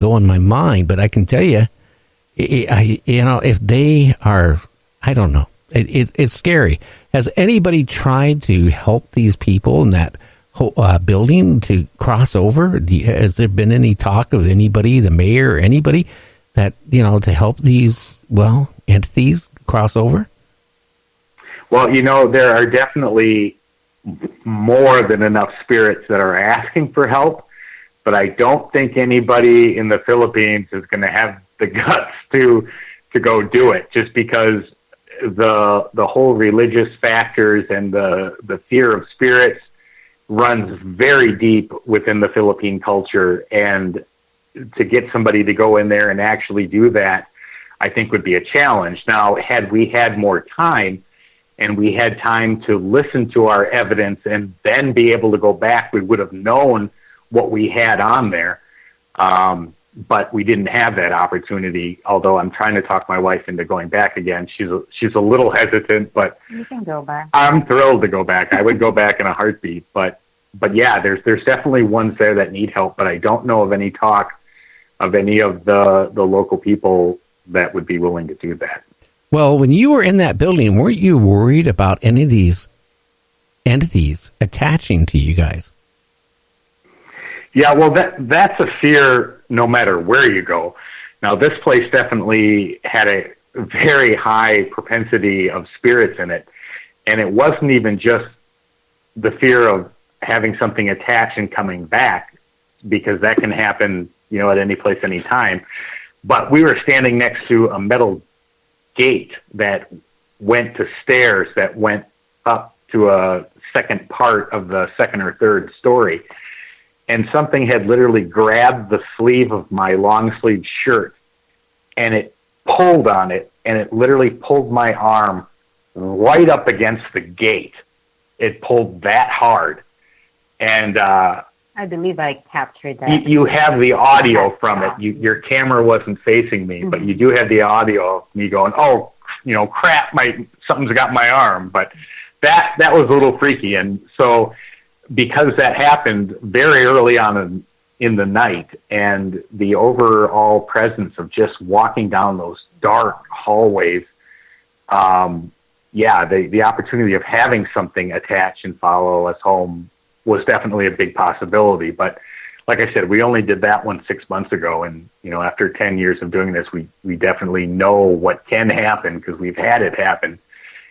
go in my mind, but I can tell you, if they are, I don't know, it's scary. Has anybody tried to help these people in that building to cross over? Has there been any talk of anybody, the mayor or anybody, that, to help these, entities cross over? Well, there are definitely more than enough spirits that are asking for help, but I don't think anybody in the Philippines is going to have the guts to go do it, just because the whole religious factors and the fear of spirits runs very deep within the Philippine culture, and to get somebody to go in there and actually do that, I think would be a challenge. Now, had we had more time and we had time to listen to our evidence and then be able to go back, we would have known what we had on there. But we didn't have that opportunity, although I'm trying to talk my wife into going back again. She's a little hesitant, but you can go back. I'm thrilled to go back. I would go back in a heartbeat, but yeah, there's definitely ones there that need help, but I don't know of any talk of any of the local people that would be willing to do that. Well, when you were in that building, weren't you worried about any of these entities attaching to you guys? Yeah, well, that's a fear no matter where you go. Now, this place definitely had a very high propensity of spirits in it, and it wasn't even just the fear of having something attached and coming back, because that can happen, at any place, any time. But we were standing next to a metal gate that went to stairs that went up to a second part of the second or third story. And something had literally grabbed the sleeve of my long sleeve shirt, and it pulled on it, and it literally pulled my arm right up against the gate. It pulled that hard. And I believe I captured that. You have the audio from it. Your camera wasn't facing me, but you do have the audio of me going, "Oh, crap! Something's got my arm." But that was a little freaky, and so because that happened very early on in the night, and the overall presence of just walking down those dark hallways, the opportunity of having something attach and follow us home was definitely a big possibility. But like I said, we only did that one 6 months ago. And, after 10 years of doing this, we definitely know what can happen because we've had it happen.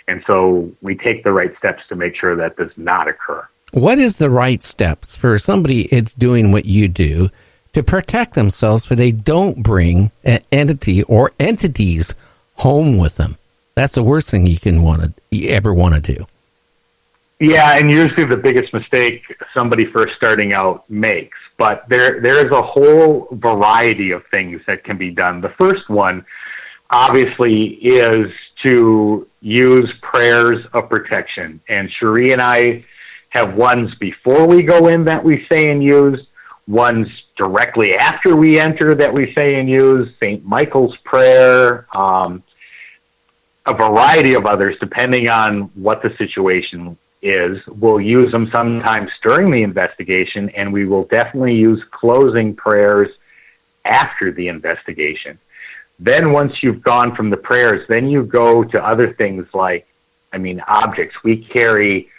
And so we take the right steps to make sure that does not occur. What is the right steps for somebody that's doing what you do to protect themselves so they don't bring an entity or entities home with them? That's the worst thing you ever want to do. Yeah, and usually the biggest mistake somebody first starting out makes. But there is a whole variety of things that can be done. The first one, obviously, is to use prayers of protection. And Cherie and I have ones before we go in that we say and use, ones directly after we enter that we say and use, St. Michael's prayer, a variety of others depending on what the situation is. We'll use them sometimes during the investigation, and we will definitely use closing prayers after the investigation. Then once you've gone from the prayers, then you go to other things like, objects. We carry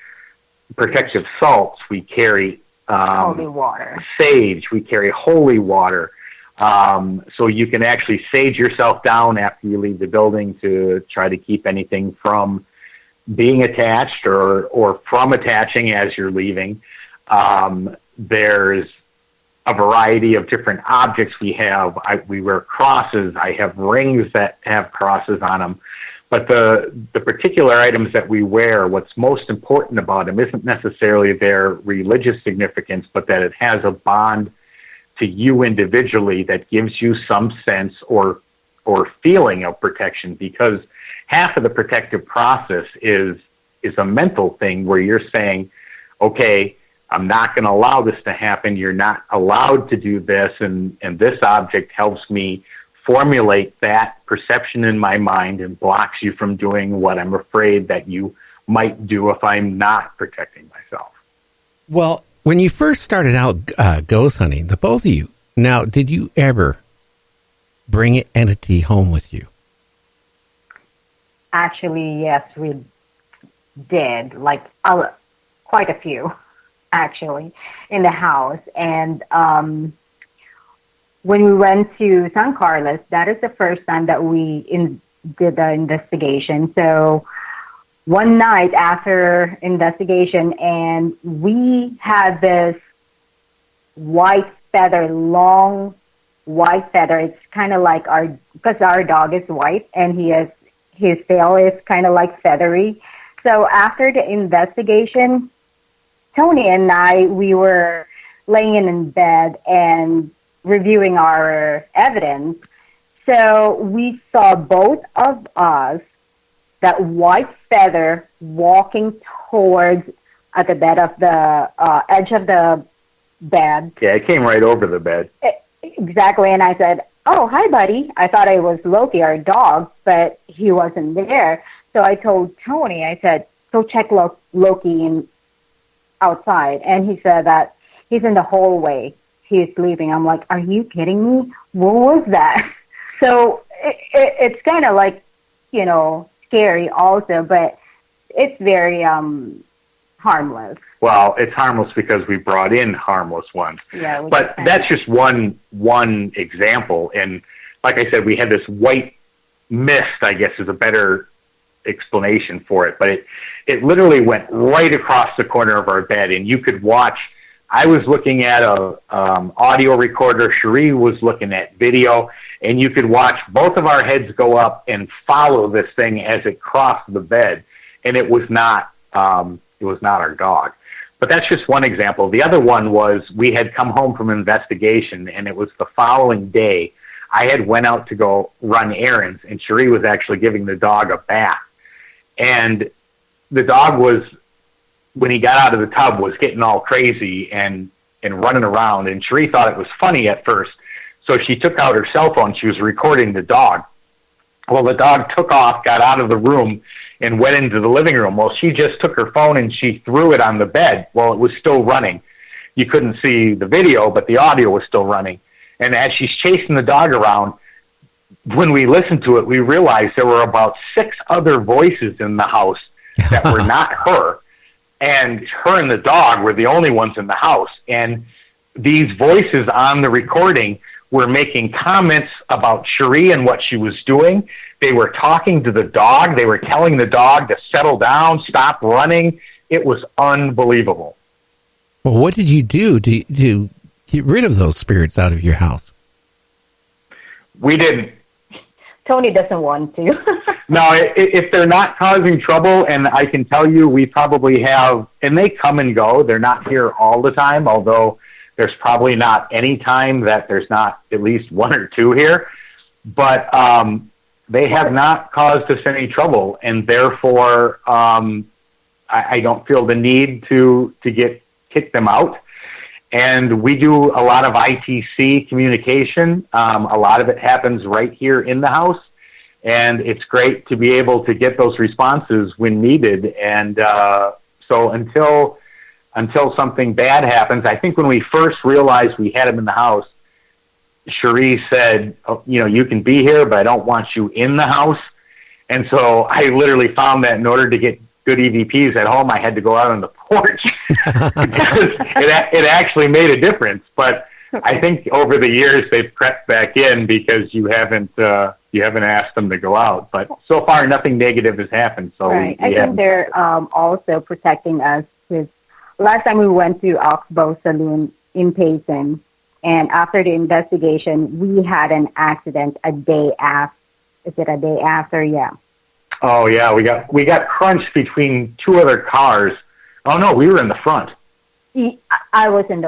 protective salts. We carry holy water. Sage. We carry holy water. So you can actually sage yourself down after you leave the building to try to keep anything from being attached or from attaching as you're leaving. There's a variety of different objects we have. We wear crosses. I have rings that have crosses on them. But the particular items that we wear, what's most important about them isn't necessarily their religious significance, but that it has a bond to you individually that gives you some sense or feeling of protection, because half of the protective process is a mental thing where you're saying, okay, I'm not going to allow this to happen. You're not allowed to do this. And this object helps me formulate that perception in my mind and blocks you from doing what I'm afraid that you might do if I'm not protecting myself. Well, when you first started out ghost hunting, the both of you, Now, did you ever bring an entity home with you? Actually, yes, we did. Like quite a few, actually, in the house. And when we went to San Carlos, that is the first time that we did the investigation. So one night after investigation, and we had this white feather, long white feather. It's kind of like because our dog is white and his tail is kind of like feathery. So after the investigation, Tony and I, we were laying in bed and reviewing our evidence. So we saw both of us, that white feather, walking towards at the bed of the edge of the bed. Yeah, it came right over the bed. Exactly. And I said, "Oh, hi, buddy." I thought it was Loki, our dog, but he wasn't there. So I told Tony, I said, "Go check Loki outside." And he said that he's in the hallway. He's sleeping. I'm like, "Are you kidding me? What was that?" So it's kind of like, scary also, but it's very harmless. Well, it's harmless because we brought in harmless ones. Yeah, but that's just one example. And like I said, we had this white mist, I guess is a better explanation for it. But it literally went right across the corner of our bed, and you could watch. I was looking at a audio recorder. Cherie was looking at video, and you could watch both of our heads go up and follow this thing as it crossed the bed. And it was not our dog. But that's just one example. The other one was we had come home from investigation, and it was the following day. I had went out to go run errands, and Cherie was actually giving the dog a bath. And the dog was, when he got out of the tub, was getting all crazy and running around. And Cherie thought it was funny at first. So she took out her cell phone. She was recording the dog. Well, the dog took off, got out of the room, and went into the living room. Well, she just took her phone and she threw it on the bed. Well, it was still running. You couldn't see the video, but the audio was still running. And as she's chasing the dog around, when we listened to it, we realized there were about 6 other voices in the house that were not her. And her and the dog were the only ones in the house. And these voices on the recording were making comments about Cherie and what she was doing. They were talking to the dog. They were telling the dog to settle down, stop running. It was unbelievable. Well, what did you do to get rid of those spirits out of your house? We didn't. Tony doesn't want to. No, if they're not causing trouble, and I can tell you we probably have, and they come and go. They're not here all the time, although there's probably not any time that there's not at least 1 or 2 here. But they have not caused us any trouble, and therefore I don't feel the need to kick them out. And we do a lot of ITC communication. A lot of it happens right here in the house, and it's great to be able to get those responses when needed. And so until something bad happens, I think when we first realized we had him in the house, Cherie said, you can be here, but I don't want you in the house. And so I literally found that in order to get good EVPs at home, I had to go out on the porch because it actually made a difference. But I think over the years they've crept back in because you haven't asked them to go out. But so far, nothing negative has happened. So right. I think they're also protecting us. With last time we went to Oxbow Saloon in Payson, and after the investigation, we had an accident a day after. Is it a day after? Yeah. Oh yeah, we got crunched between 2 other cars. Oh no, we were in the front. We were in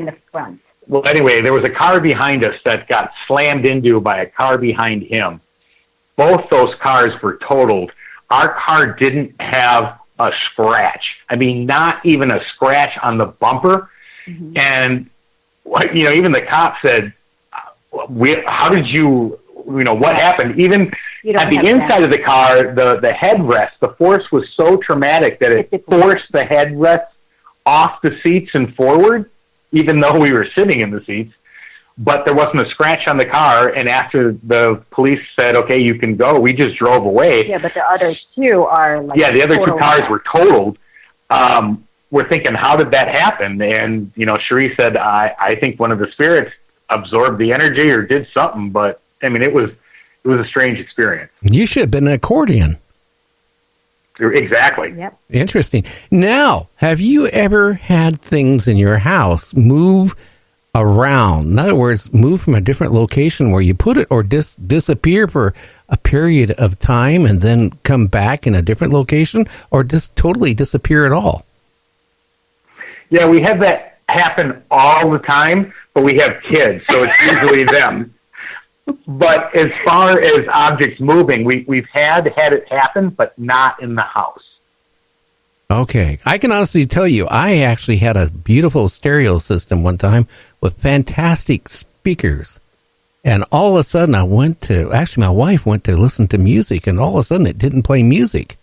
the front. Well, anyway, there was a car behind us that got slammed into by a car behind him. Both those cars were totaled. Our car didn't have a scratch. I mean, not even a scratch on the bumper. Mm-hmm. And even the cop said, "How did you? What happened?" Even at the inside of the car, the headrest, the force was so traumatic that it forced the headrest off the seats and forward, even though we were sitting in the seats. but there wasn't a scratch on the car. And after the police said, okay, you can go, we just drove away. Yeah, but the other two are like... Yeah, the other two cars were totaled. We're thinking, how did that happen? And, Cherie said, I think one of the spirits absorbed the energy or did something, but I mean, it was a strange experience. You should have been an accordion. Exactly. Yep. Interesting. Now, have you ever had things in your house move around? In other words, move from a different location where you put it, or disappear for a period of time and then come back in a different location, or just totally disappear at all? Yeah, we have that happen all the time, but we have kids, so it's usually them. But as far as objects moving, we've had it happen, but not in the house. Okay. I can honestly tell you, I actually had a beautiful stereo system one time with fantastic speakers. And all of a sudden my wife went to listen to music, and all of a sudden it didn't play music.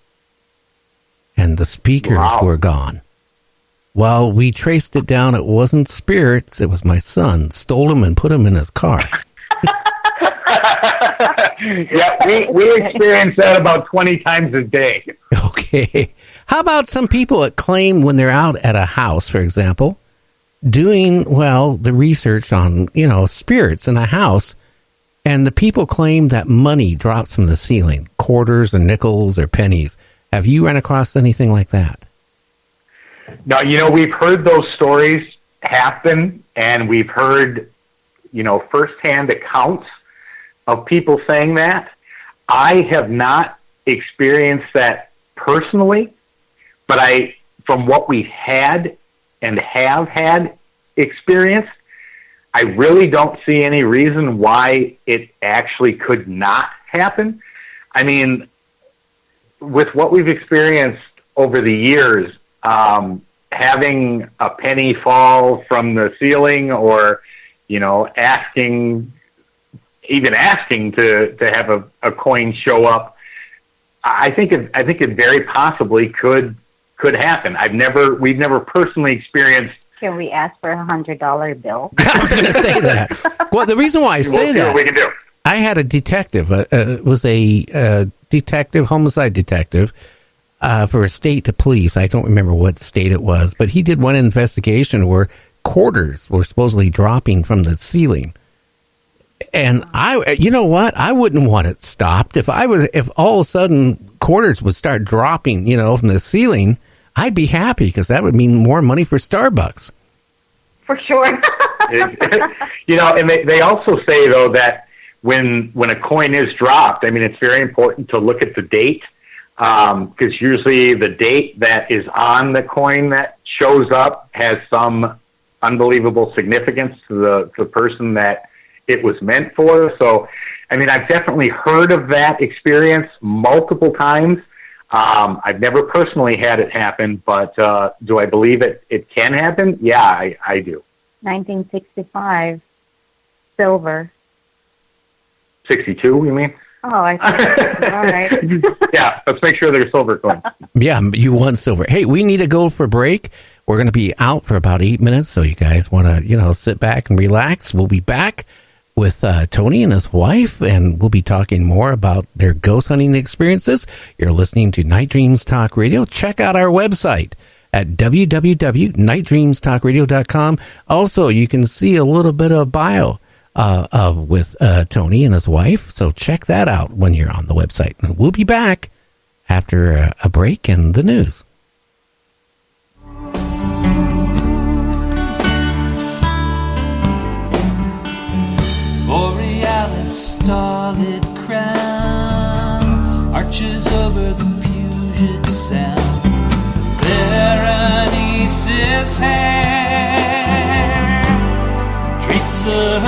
And the speakers were gone. Well, we traced it down. It wasn't spirits. It was my son. Stole them and put them in his car. Yeah, we experience that about 20 times a day. Okay. How about some people that claim when they're out at a house, for example, doing, the research on, spirits in a house, and the people claim that money drops from the ceiling, quarters and nickels or pennies. Have you run across anything like that? No, we've heard those stories happen, and we've heard, firsthand accounts of people saying that. I have not experienced that personally, but from what we've had and have had experienced, I really don't see any reason why it actually could not happen. I mean, with what we've experienced over the years, having a penny fall from the ceiling, or, even asking to have a coin show up, I think it very possibly could happen. We've never personally experienced. Can we ask for $100 bill? I was going to say that. Well, the reason why I say that, we can do. I had a detective. Was a detective, homicide detective, for a state police. I don't remember what state it was, but he did one investigation where quarters were supposedly dropping from the ceiling. And you know what? I wouldn't want it stopped. If all of a sudden quarters would start dropping, from the ceiling, I'd be happy, because that would mean more money for Starbucks. For sure. And they also say, though, that when a coin is dropped, I mean, it's very important to look at the date, because usually the date that is on the coin that shows up has some unbelievable significance to the person that it was meant for. So, I mean, I've definitely heard of that experience multiple times. I've never personally had it happen, but do I believe it can happen? Yeah, I do. 1965, silver. 62, you mean? Oh, I see. All right. Yeah, let's make sure they're silver coins. Yeah, you want silver. Hey, we need to go for a break. We're going to be out for about 8 minutes, so you guys want to, sit back and relax. We'll be back with Tony and his wife, and we'll be talking more about their ghost hunting experiences. You're listening to Night Dreams Talk Radio. Check out our website at www.nightdreamstalkradio.com. Also, you can see a little bit of bio with Tony and his wife, so check that out when you're on the website. And we'll be back after a break and the news. Starlit crown arches over the Puget Sound. Berenice's hair drapes her